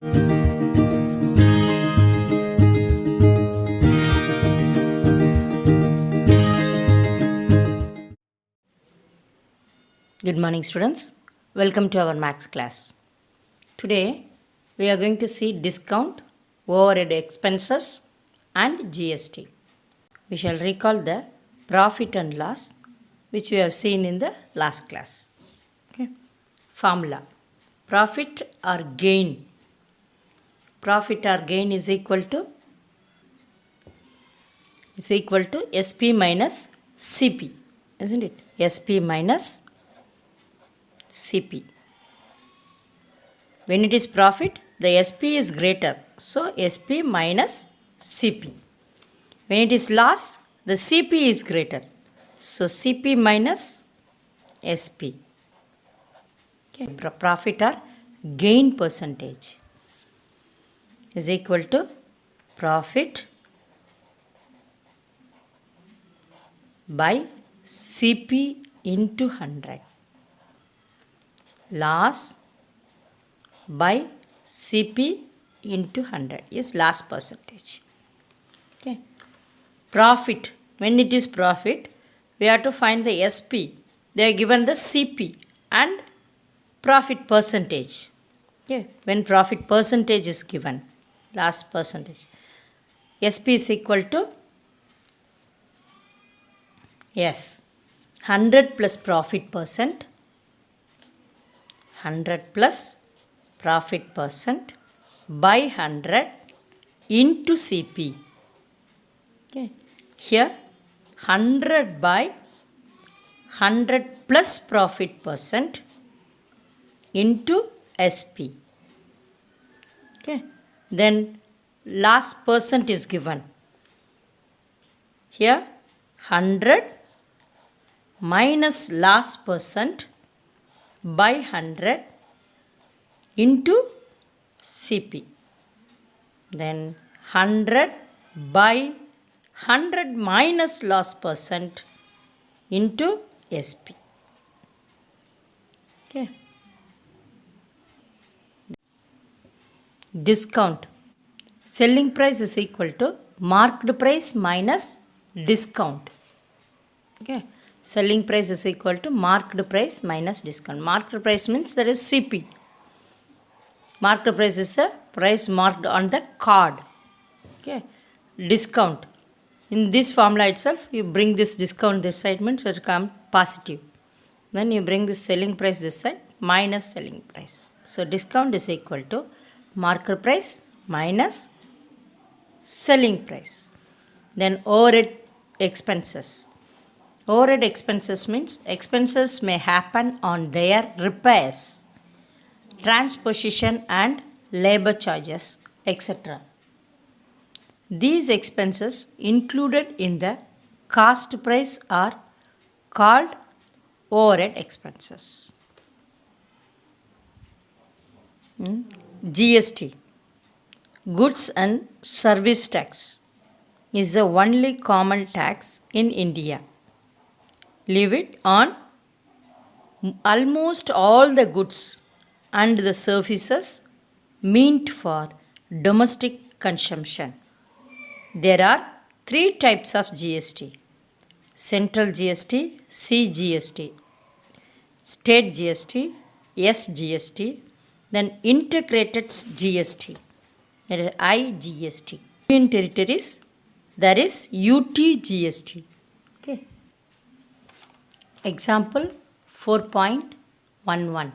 Good morning, students. Welcome to our maths class. Today, we are going to see discount, overhead expenses, and GST. We shall recall the profit and loss, which we have seen in the last class. Okay. Formula: profit or gain. Profit or gain is equal to SP minus CP, isn't it? SP minus CP. When it is profit, the SP is greater. So, SP minus CP. When it is loss, the CP is greater. So, CP minus SP. Okay. Profit or gain percentage is equal to profit by CP into 100. Loss by CP into 100 is loss percentage. Okay. Profit. When it is profit, we have to find the SP. They are given the CP and profit percentage. Okay. When profit percentage is given, loss percentage, SP is equal to 100 plus profit percent, 100 plus profit percent by 100 into CP. Okay. Here 100 by 100 plus profit percent into SP. Okay. Then loss percent is given. Here 100 minus loss percent by 100 into CP. Then 100 by 100 minus loss percent into SP. Okay. Discount. Selling price is equal to marked price minus discount. Okay. Selling price is equal to marked price minus discount. Marked price means there is CP. Marked price is the price marked on the card. Okay. Discount. In this formula itself, you bring this discount this side means it will come positive. Then you bring this selling price this side minus selling price. So discount is equal to marked price minus selling price. Then overhead expenses. Overhead expenses means expenses may happen on their repairs, transposition and labor charges, etc. These expenses included in the cost price are called overhead expenses. GST, Goods and Service Tax, is the only common tax in India. Levied on almost all the goods and the services meant for domestic consumption. There are 3 types of GST: Central GST, CGST, State GST, SGST, then Integrated GST, that is IGST. In territories, there is UTGST. Okay. Example 4.11.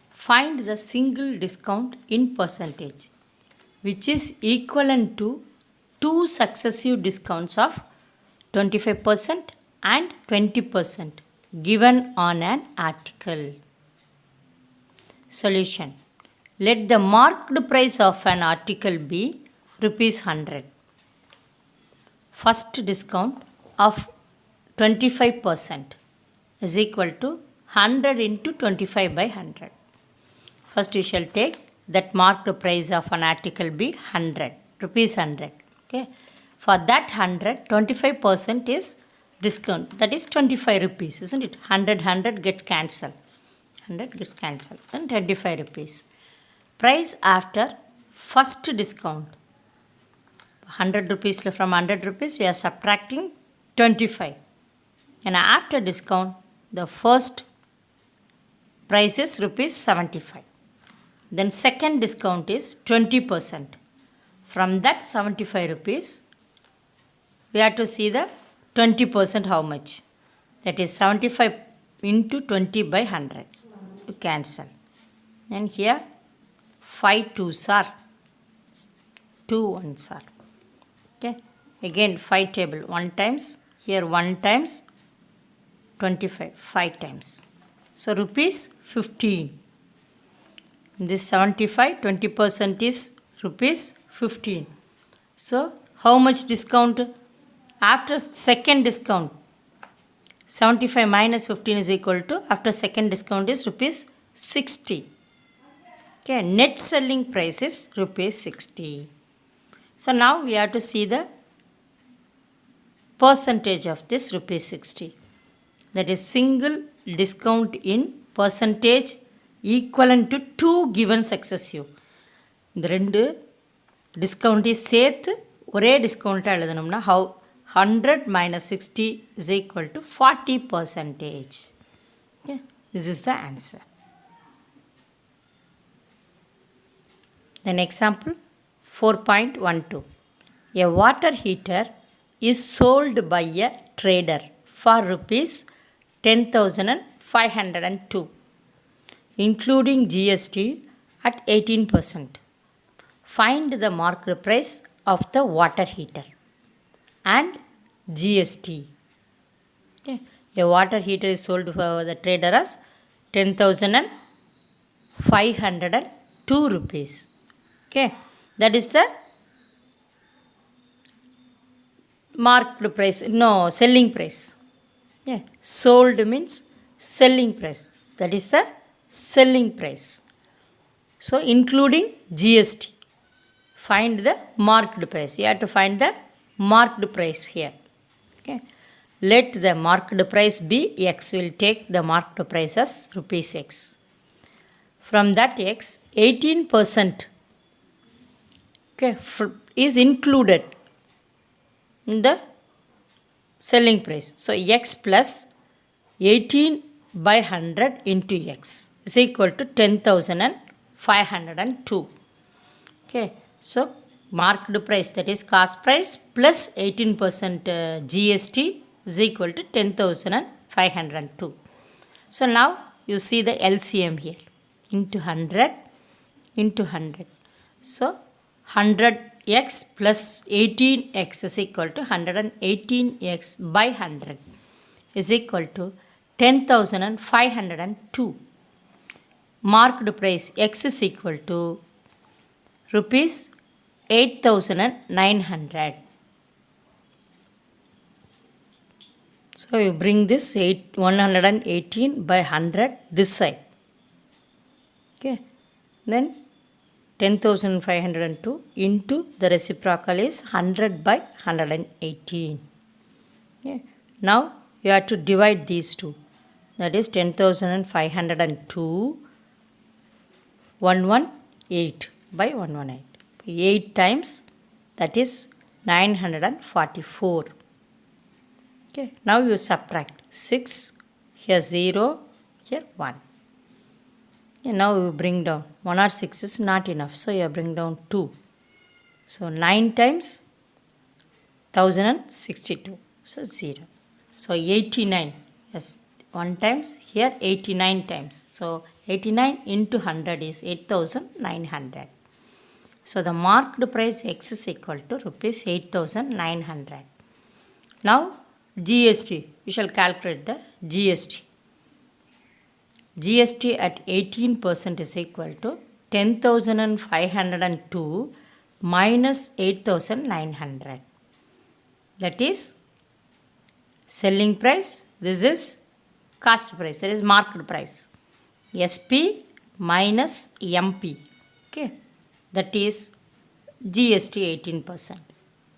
Find the single discount in percentage, which is equivalent to 2 successive discounts of 25% and 20% given on an article. Solution. Let the marked price of an article be ₹100. First discount of 25% is equal to 100 into 25 by 100. First we shall take that marked price of an article be 100, ₹100. Okay. For that 100, 25% is discount, that is 25 rupees, isn't it? 100 gets cancelled. 100 gets cancelled. Then 25 rupees. price after first discount. 100 rupees from 100 rupees we are subtracting 25, and after discount the first price is rupees 75. Then second discount is 20%. From that 75 rupees we have to see the 20% how much. That is 75 into 20 by 100. You cancel. And here 5 2s are 2 1s are. Okay. Again 5 table 1 times. Here 1 times 25 5 times. So rupees 15. This 75 20% is rupees 15. So how much discount? After second discount 75 minus 15 is equal to, after second discount is rupees 60. Okay, net selling price is rupees 60. So now we have to see the percentage of this rupees 60. That is single discount in percentage equivalent to 2 given successive. இந்த ரெண்டு டிஸ்கவுண்ட்டையும் சேர்த்து ஒரே டிஸ்கவுண்ட்டாக எழுதணும்னா how 100 minus 60 is equal to 40%. Okay, this is the answer. Then example 4.12. A water heater is sold by a trader for rupees 10,502, including GST at 18%. Find the market price of the water heater and GST. Okay. A water heater is sold for the trader as 10,502 rupees. Okay, that is the marked price, no, selling price. Yeah. Sold means selling price. That is the selling price. So including GST. Find the marked price. You have to find the marked price here. Okay. Let the marked price be X. Will take the marked price as rupees X. From that X, 18% okay, is included in the selling price. So X plus 18 by 100 into X is equal to 10,502. Okay. So marked price, that is cost price plus 18% GST is equal to 10,502. So now you see the LCM here into 100 into 100. So 100x plus 18x is equal to 118x by 100 is equal to 10,502. Marked price X is equal to rupees 8,900. So you bring this 118 by 100 this side. Okay. Then 10,502 into the reciprocal is 100 by 118. Okay. Now you have to divide these two. That is 10,502 118 by 118. 8 times, that is 944. Okay. Now you subtract 6, here 0, here 1. And now you bring down 106 is not enough, so you bring down 2. So 9 times 1062, so 0. So 89, yes, 1 times, here 89 times. So 89 into 100 is 8,900. So the marked price X is equal to rupees 8,900. Now GST, we shall calculate the GST. GST at 18% is equal to 10,502 minus 8,900. That is selling price. This is cost price. That is marked price. SP minus MP. Okay. That is GST 18%.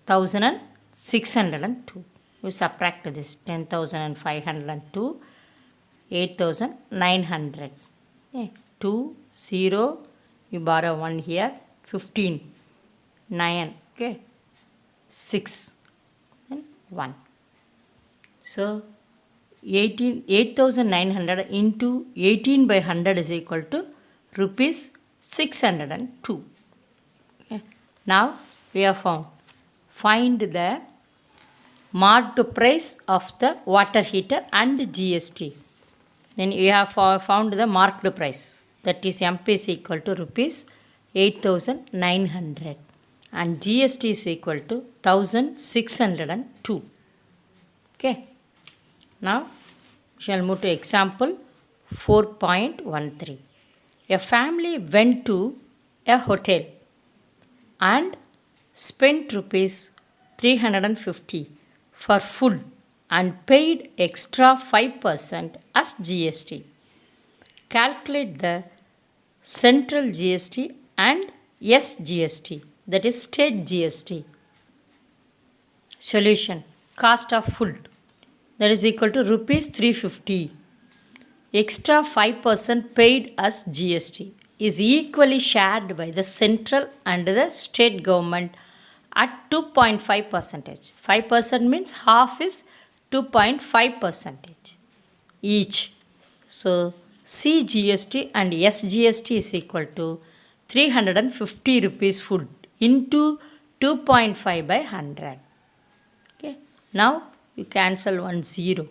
1,602. You subtract this 10,502, 8,900. Okay. 2, 0, You borrow 1 here, 15, 9, okay, 6, and 1. So 8,900 into 18 by 100 is equal to rupees 602. Okay. Now we have found. Find the marked price of the water heater and GST. Then you have found the marked price. That is MP is equal to rupees 8,900 and GST is equal to 1,602. Okay. Now we shall move to example 4.13. A family went to a hotel and spent rupees 350 for food and paid extra 5% as GST. Calculate the central GST and SGST, that is state GST. Solution. Cost of food, that is equal to rupees 350. Extra 5% paid as GST is equally shared by the central and the state government at 2.5 percentage. 5% means half is 2.5 percentage each. So CGST and SGST is equal to 350 rupees food into 2.5 by 100. Okay. Now you cancel 1 0.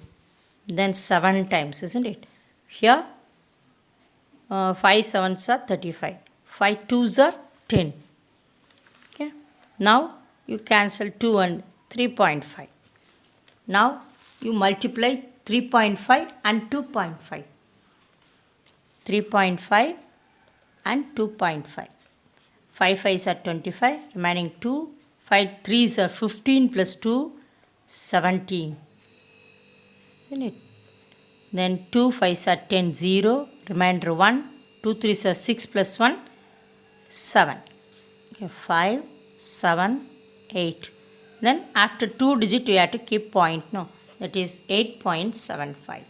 Then 7 times, isn't it? Here 5 7s are 35. 5 2s are 10. Okay. Now you cancel 2 and 3.5. Now you multiply 3.5 and 2.5. 3.5 and 2.5. 5 5s are 25. Remaining 2. 5 3s are 15 plus 2, 17. Isn't it? Then 2 5s are 10, 0. Remainder 1. 2 3s are 6 plus 1, 7. Okay, 5, 7, 8. Then after 2 digit you have to keep point. No, that is 8.75.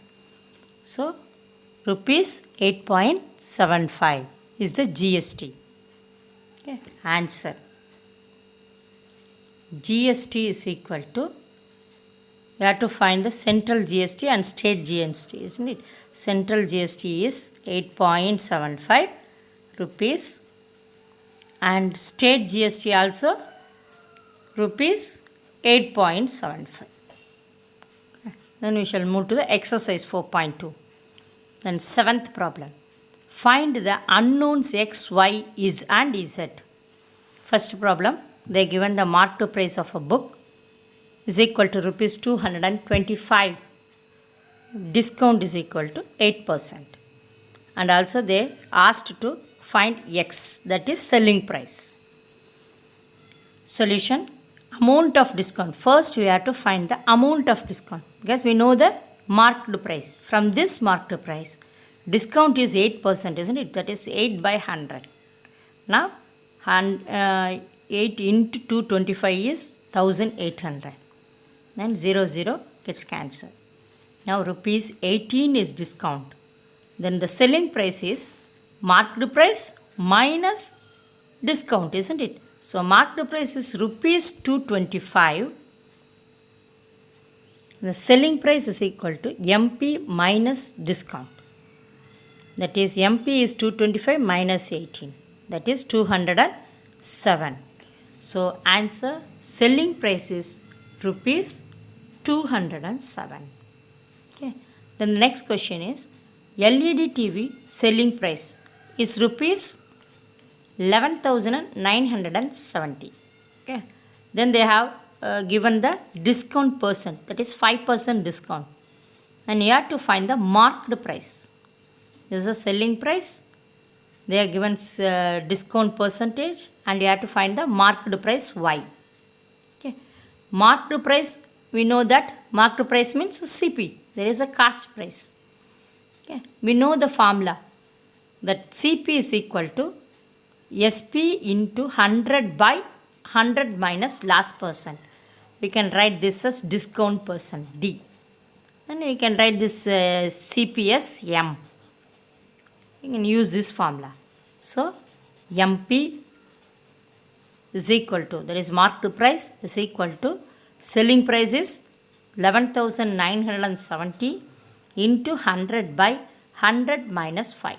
So rupees 8.75 is the GST. Okay, answer. GST is equal to, you have to find the central GST and state GST, isn't it? Central GST is 8.75 rupees and state GST also rupees 8.75. Then we shall move to the exercise 4.2. Then 7th problem. Find the unknowns x, y, is and z. First problem, they given the marked price of a book is equal to rupees 225. Discount is equal to 8%. And also they asked to find x, that is selling price. Solution. Amount of discount. First we have to find the amount of discount because we know the marked price. From this marked price, discount is 8%, isn't it? That is 8 by 100. Now 8 into 225 is 1800. Then 0 0 gets cancelled. Now rupees 18 is discount. Then the selling price is marked price minus discount, isn't it? So marked price is rupees 225. The selling price is equal to MP minus discount. That is MP is 225 minus 18. That is 207. So answer, selling price is rupees 207. Okay. Then the next question is LED TV selling price is rupees 11,970. Okay. Then they have given the discount percent, that is 5% discount. And you have to find the marked price. This is the selling price. They are given discount percentage and you have to find the marked price y. Okay. Marked price, we know that marked price means CP. There is a cost price. Okay. We know the formula that CP is equal to SP into 100 by 100 minus last percent. We can write this as discount percent D. And we can write this CP as M. You can use this formula. So MP is equal to, that is marked price is equal to, selling price is 11,970 into 100 by 100 minus 5.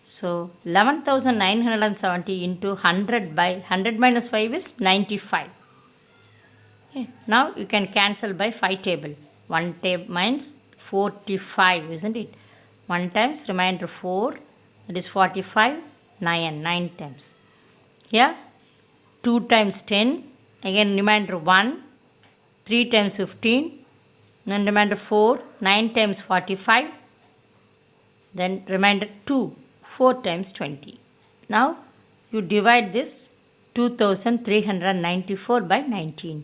So 11,970 into 100 by 100 minus 5 is 95. Okay. Now you can cancel by 5 table. 1 table means 45, isn't it? 1 times remainder 4, that is 45, 9 times. Here 2 times 10, again remainder 1, 3 times 15, then remainder 4, 9 times 45, then remainder 2, 4 times 20. Now you divide this 2394 by 19.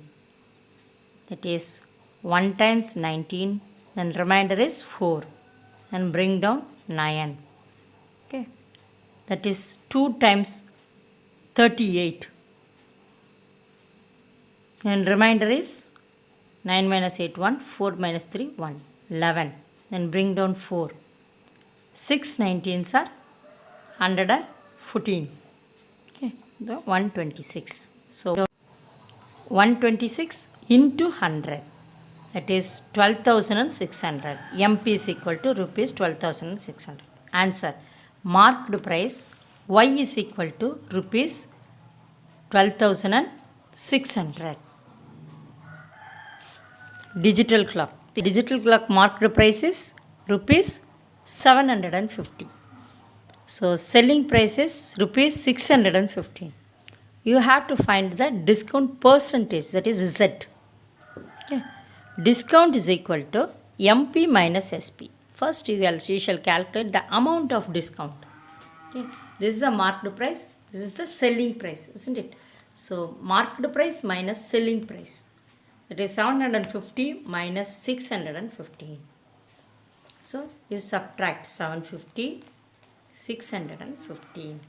That is 1 times 19, then remainder is 4, and bring down 9. Okay, that is 2 times 38, and remainder is 9 minus 8, 1, 4 minus 3, 1, 11. Then bring down 4. 6 19s are 114. Okay, the 126. So 126 into 100, that is 12,600. MP is equal to rupees 12,600. Answer, marked price Y is equal to rupees 12,600. Digital clock. The digital clock marked price is rupees 750. So selling price is rupees 615. You have to find the discount percentage, that is Z. Okay. Discount is equal to MP minus SP. First you shall calculate the amount of discount. Okay. This is the marked price, this is the selling price, isn't it? So marked price minus selling price. That is 750 minus 615. So you subtract 750, 615.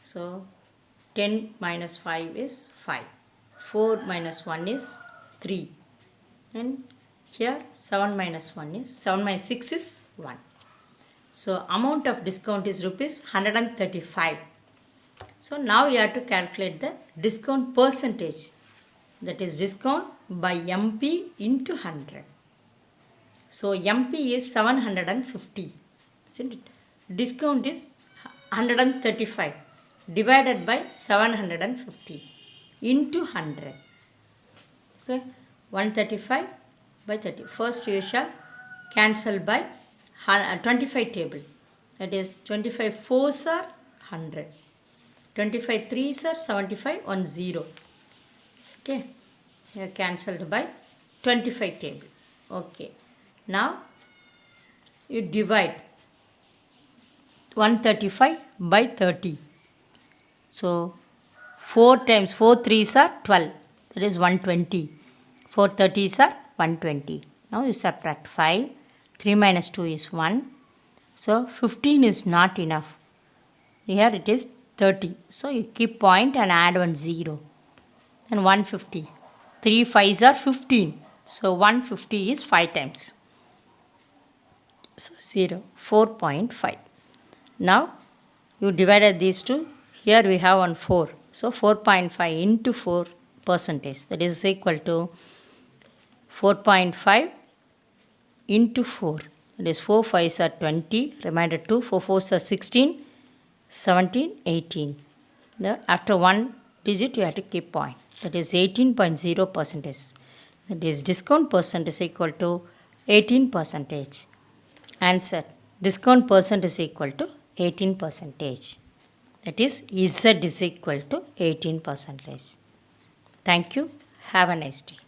So 10 minus 5 is 5. 4 minus 1 is 3. And here 7 minus 1 is 7 minus 6 is 1. So amount of discount is rupees 135. So now you have to calculate the discount percentage. That is discount by MP into 100. So MP is 750. Isn't it? Discount is 135 divided by 750 into 100. Okay, 135 by 30. First you shall cancel by 25 table. That is 25 4s are 100. 25 3s are 75, 1 0. Okay, you are cancelled by 25 table. Okay, now you divide 135 by 30. So 4 times 4 3s are 12, that is 120. 4 30s are 120. Now you subtract 5. 3 minus 2 is 1. So 15 is not enough. Here it is 30. So you keep point and add 1 0. Then 150. 3 5s are 15. So 150 is 5 times. So 0. 4.5. Now you divided these two. Here we have on 4. So 4.5 into 4 percentage. That is equal to 4.5 into 4. That is 4 5s are 20. Remainder 2. 4 4s are 16. 17, 18. After one digit you have to keep point. That is 18.0 percentage. That is discount percent is equal to 18 percentage. Answer, discount percent is equal to 18 percentage. That is Z is equal to 18 percentage. Thank you. Have a nice day.